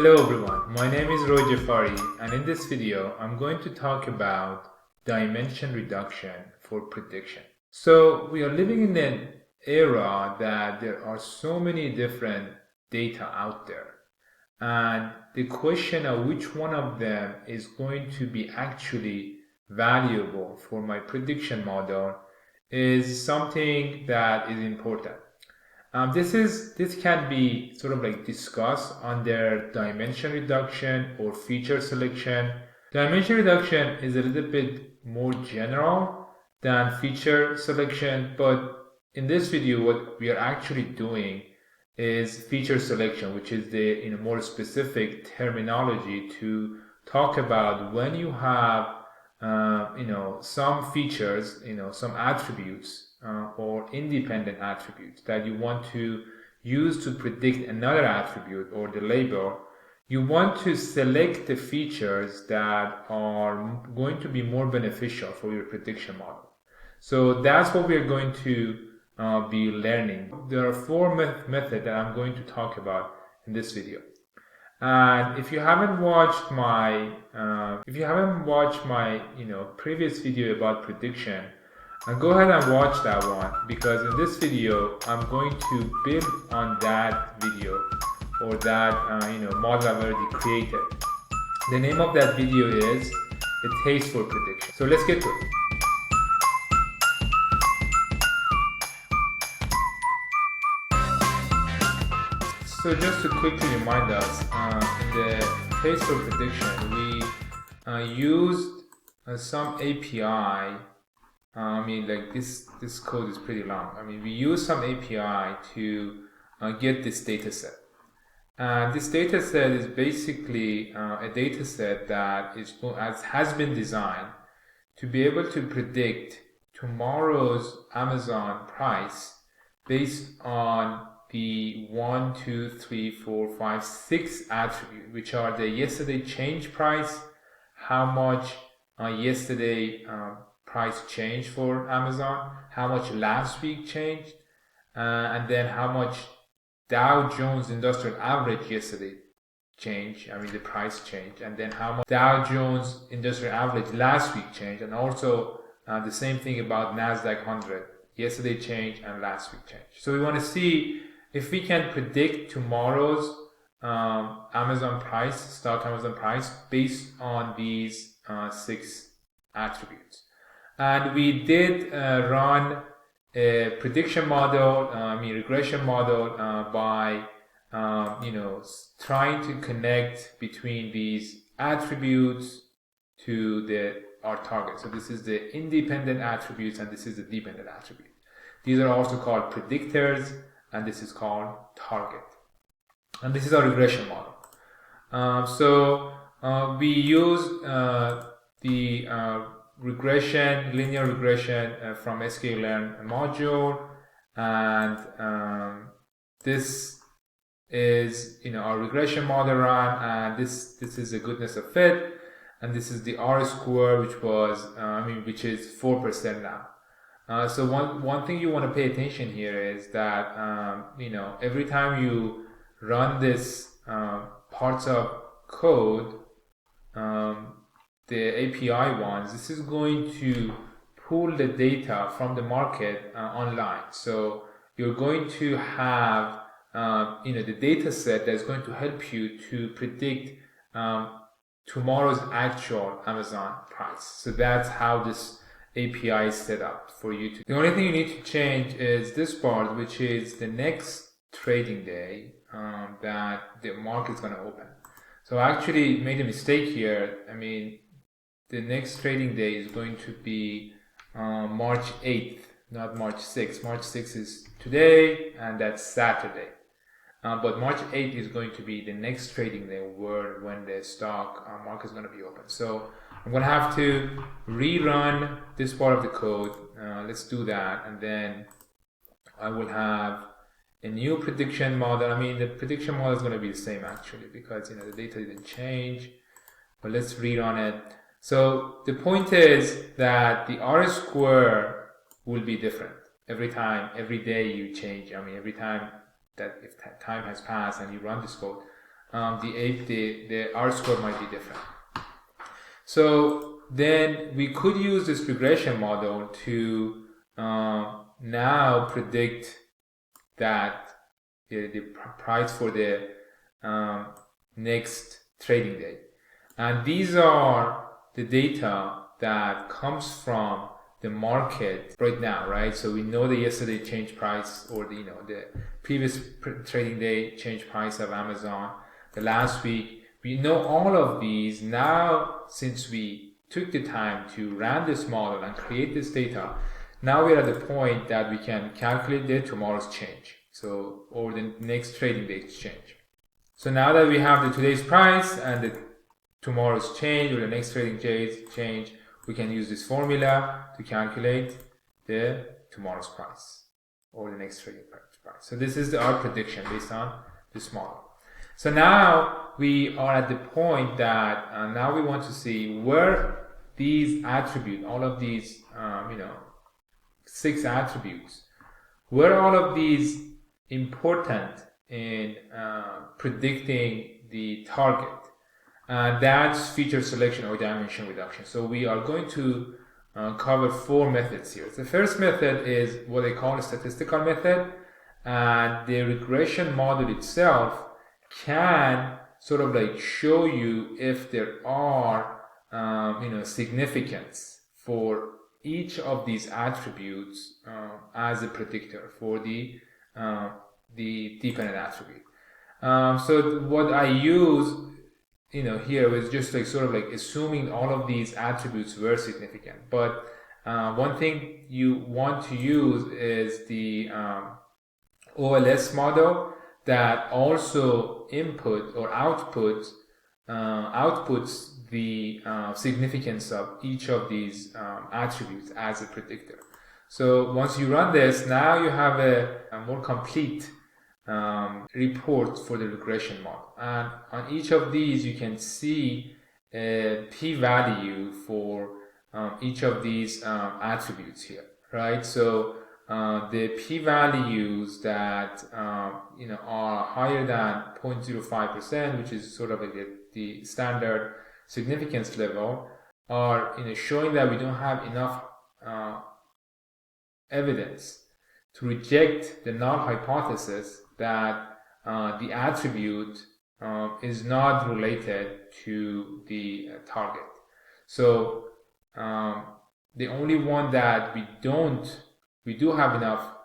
Hello everyone, my name is Roy Jafari, and in this video I'm going to talk about dimension reduction for prediction. So we are living in an era that there are so many different data out there, and the question of which one of them is going to be actually valuable for my prediction model is something that is important. This can be sort of like discussed under dimension reduction or feature selection. Dimension reduction is a little bit more general than feature selection, but in this video what we are actually doing is feature selection, which is the more specific terminology to talk about when you have some features, some attributes or independent attributes that you want to use to predict another attribute or the label. You want to select the features that are going to be more beneficial for your prediction model. So that's what we're going to be learning. There are four methods that I'm going to talk about in this video. And if you haven't watched my previous video about prediction, go ahead and watch that one, because in this video I'm going to build on that video or that model I've already created. The name of that video is A Taste for Prediction. So let's get to it. So just to quickly remind us, in the Taste for Prediction, we used some API. This code is pretty long. We use some API to get this data set. And this data set is basically a data set that has been designed to be able to predict tomorrow's Amazon price based on the 1, 2, 3, 4, 5, 6 attributes, which are the yesterday change price, how much yesterday price changed for Amazon, how much last week changed, and then how much Dow Jones Industrial Average yesterday changed, the price changed, and then how much Dow Jones Industrial Average last week changed, and also the same thing about NASDAQ 100, yesterday changed and last week changed. So we want to see if we can predict tomorrow's Amazon price, stock Amazon price, based on these 6 attributes. And we did run a prediction model, regression model, by trying to connect between these attributes to our target. So this is the independent attributes and this is the dependent attribute. These are also called predictors, and this is called target. And this is our regression model. We use the linear regression from sklearn module, and this is our regression model run, and this is the goodness of fit, and this is the R square, which is 4% now. So one thing you want to pay attention here is that every time you run this parts of code, the API ones, this is going to pull the data from the market online. So you're going to have the data set that's going to help you to predict tomorrow's actual Amazon price. So that's how this API is set up for you to. The only thing you need to change is this part, which is the next trading day that the market's going to open. So I actually made a mistake here. The next trading day is going to be March 8th, not March 6th. March 6th is today, and that's Saturday. But March 8th is going to be the next trading day when the stock market is going to be open. So I'm going to have to rerun this part of the code. Let's do that, and then I will have a new prediction model. The prediction model is going to be the same actually, because the data didn't change. But let's rerun it. So the point is that the R square will be different every day you change. Every time that if time has passed and you run this code, the R-square might be different. So then we could use this regression model to now predict that the price for the next trading day. And these are the data that comes from the market right now, right? So we know the yesterday change price, or the previous trading day change price of Amazon, the last week. We know all of these now. Since we took the time to run this model and create this data, now we're at the point that we can calculate the tomorrow's change, so or the next trading day's change. So now that we have the today's price and the tomorrow's change or the next trading day's change, we can use this formula to calculate the tomorrow's price or the next trading price. So this is our prediction based on this model. So now we are at the point that now we want to see where these attributes, all of these 6 attributes, where all of these important in predicting the target. That's feature selection or dimension reduction. So we are going to cover 4 methods here. The first method is what they call a statistical method, and the regression model itself can sort of like show you if there are significance for each of these attributes as a predictor for the dependent attribute. So what I use here is just like sort of like assuming all of these attributes were significant. But one thing you want to use is the OLS model that also input or outputs the significance of each of these attributes as a predictor. So once you run this, now you have a more complete report for the regression model, and on each of these you can see a p-value for each of these attributes here, right? So the p-values that are higher than 0.05%, which is sort of like the standard significance level, are showing that we don't have enough evidence to reject the null hypothesis that the attribute is not related to the target. So the only one that we do have enough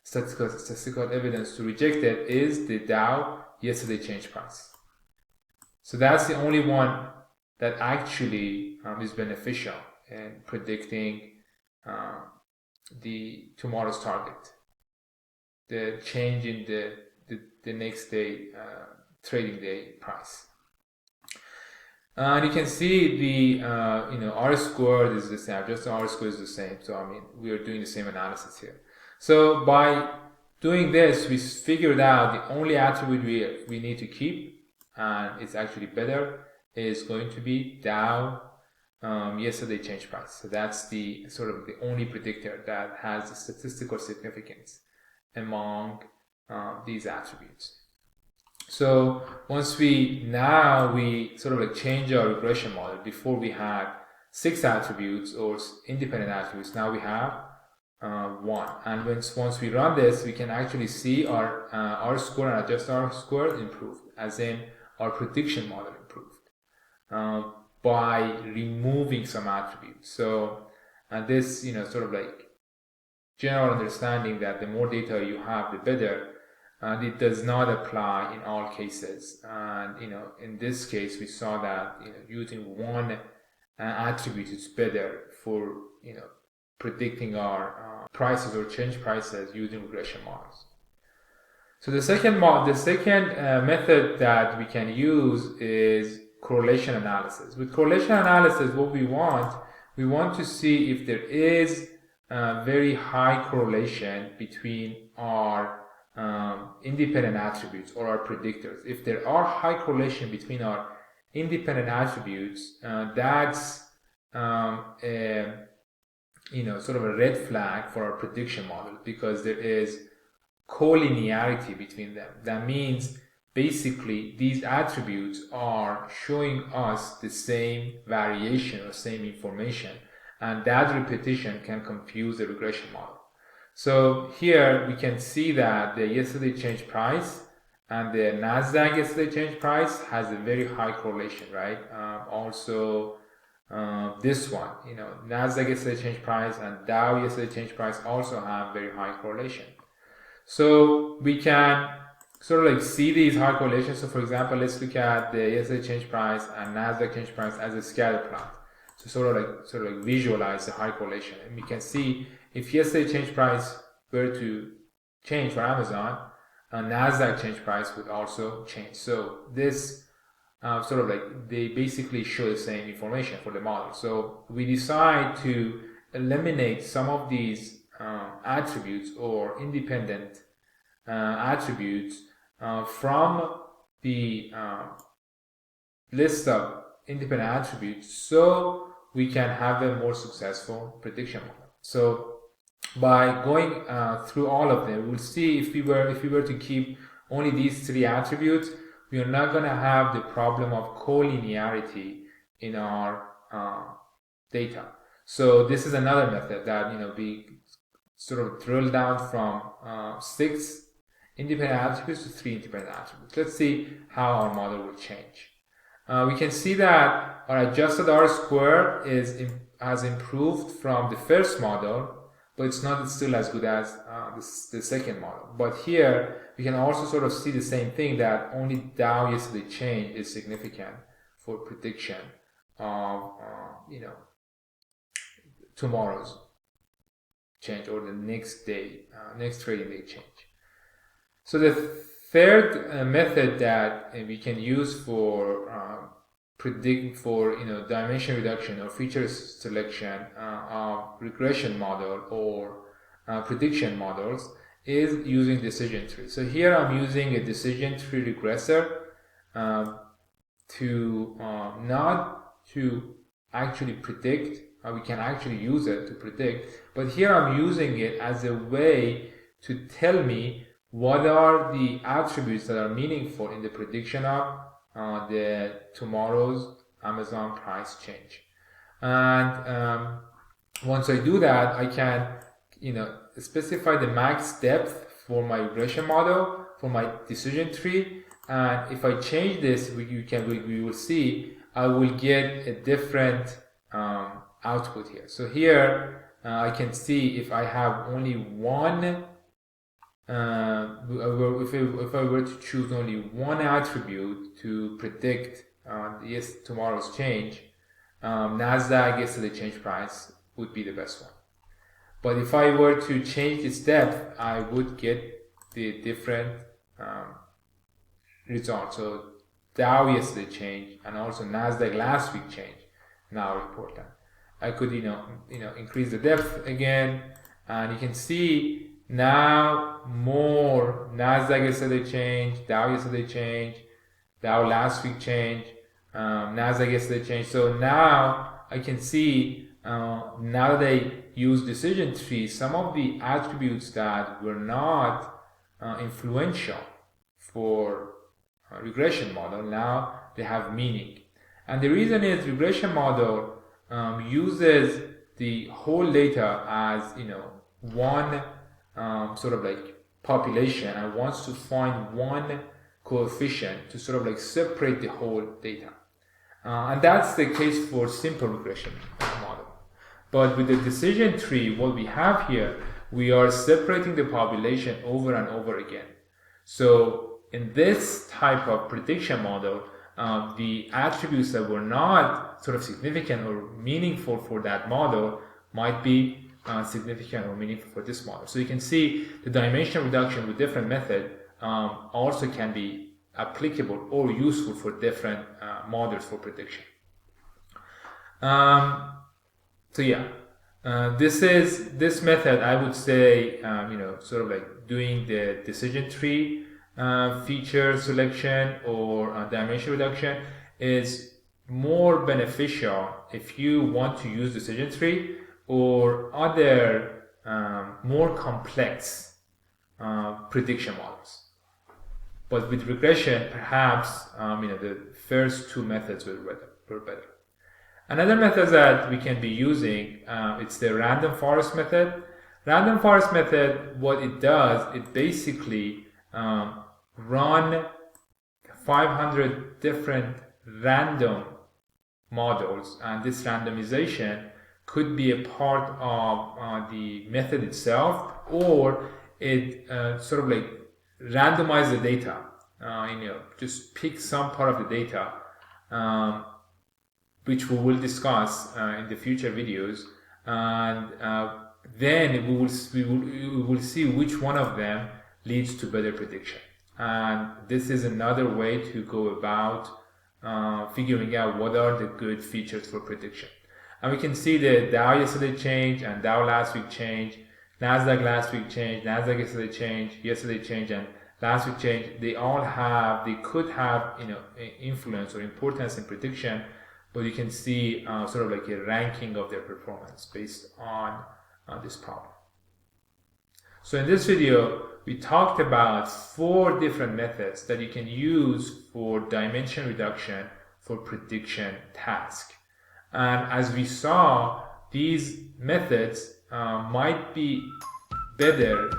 statistical evidence to reject it is the Dow yesterday change price. So that's the only one that actually is beneficial in predicting the tomorrow's target, the change in the next day trading day price. And you can see the R squared is the same, just R squared is the same. So I mean, we are doing the same analysis here. So by doing this, we figured out the only attribute we need to keep, and it's actually better, is going to be Dow yesterday change price. So that's the sort of the only predictor that has a statistical significance among these attributes. So once we sort of like change our regression model. Before we had 6 attributes or independent attributes, now we have 1. And once we run this, we can actually see our R square and adjust R square improved, as in our prediction model improved by removing some attributes. So and this sort of like general understanding that the more data you have, the better. And it does not apply in all cases. And in this case, we saw that using one attribute is better for predicting our prices or change prices using regression models. So the second method that we can use is correlation analysis. With correlation analysis, what we want to see if there is very high correlation between our independent attributes or our predictors. If there are high correlation between our independent attributes, that's sort of a red flag for our prediction model, because there is collinearity between them. That means basically these attributes are showing us the same variation or same information, and that repetition can confuse the regression model. So here we can see that the yesterday change price and the Nasdaq yesterday change price has a very high correlation, right? Also this one, Nasdaq yesterday change price and Dow yesterday change price also have very high correlation. So we can sort of like see these high correlations. So for example, let's look at the yesterday change price and Nasdaq change price as a scatter plot. So sort of like visualize the high correlation, and we can see if yesterday change price were to change for Amazon, Nasdaq change price would also change. So this sort of like they basically show the same information for the model. So we decide to eliminate some of these attributes or independent attributes from the list of independent attributes, so we can have a more successful prediction model. So by going through all of them, we'll see if we were to keep only these three attributes, we are not going to have the problem of collinearity in our data. So this is another method that we sort of drill down from 6 independent attributes to 3 independent attributes. Let's see how our model will change. We can see that our adjusted R-square has improved from the first model, but it's not still as good as the second model. But here we can also sort of see the same thing, that only Dow yesterday change is significant for prediction of tomorrow's change or the next trading day change. So the third method that we can use for dimension reduction or feature selection of regression model or prediction models is using decision tree. So here I'm using a decision tree regressor not to actually predict. We can actually use it to predict, but here I'm using it as a way to tell me what are the attributes that are meaningful in the prediction of the tomorrow's Amazon price change. And once I do that, I can specify the max depth for my regression model, for my decision tree, and if I change this, we will see I will get a different output here. So here I can see if I have only one if I were to choose only one attribute to predict tomorrow's change, Nasdaq yesterday change price would be the best one. But if I were to change its depth, I would get the different results. So Dow yesterday change and also Nasdaq last week change now report that. I could increase the depth again, and you can see now more Nasdaq yesterday change, Dow yesterday change, Dow last week change, Nasdaq yesterday change. So now I can see now that I use decision tree, some of the attributes that were not influential for regression model, now they have meaning. And the reason is regression model uses the whole data as one sort of like population and wants to find one coefficient to sort of like separate the whole data. And that's the case for simple regression model. But with the decision tree, what we have here, we are separating the population over and over again. So in this type of prediction model, the attributes that were not sort of significant or meaningful for that model might be significant or meaningful for this model. So you can see the dimension reduction with different method also can be applicable or useful for different models for prediction. So yeah, this method, I would say, sort of like doing the decision tree feature selection or dimension reduction is more beneficial if you want to use decision tree or other more complex prediction models. But with regression, perhaps the first two methods were better. Another method that we can be using, it's the random forest method. Random forest method, what it does, it basically run 500 different random models, and this randomization could be a part of the method itself, or it sort of like randomize the data. Just pick some part of the data, which we will discuss in the future videos, and then we will see which one of them leads to better prediction. And this is another way to go about figuring out what are the good features for prediction. And we can see the Dow yesterday change and Dow last week change, Nasdaq last week change, Nasdaq yesterday change, and last week change. They could have influence or importance in prediction, but you can see sort of like a ranking of their performance based on this problem. So in this video, we talked about 4 different methods that you can use for dimension reduction for prediction task. And as we saw, these methods might be better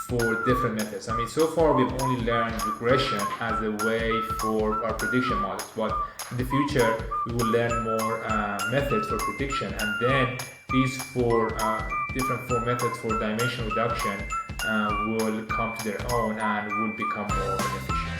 for different methods. I mean, so far we've only learned regression as a way for our prediction models, but in the future we will learn more methods for prediction, and then these different 4 methods for dimension reduction will come to their own and will become more beneficial.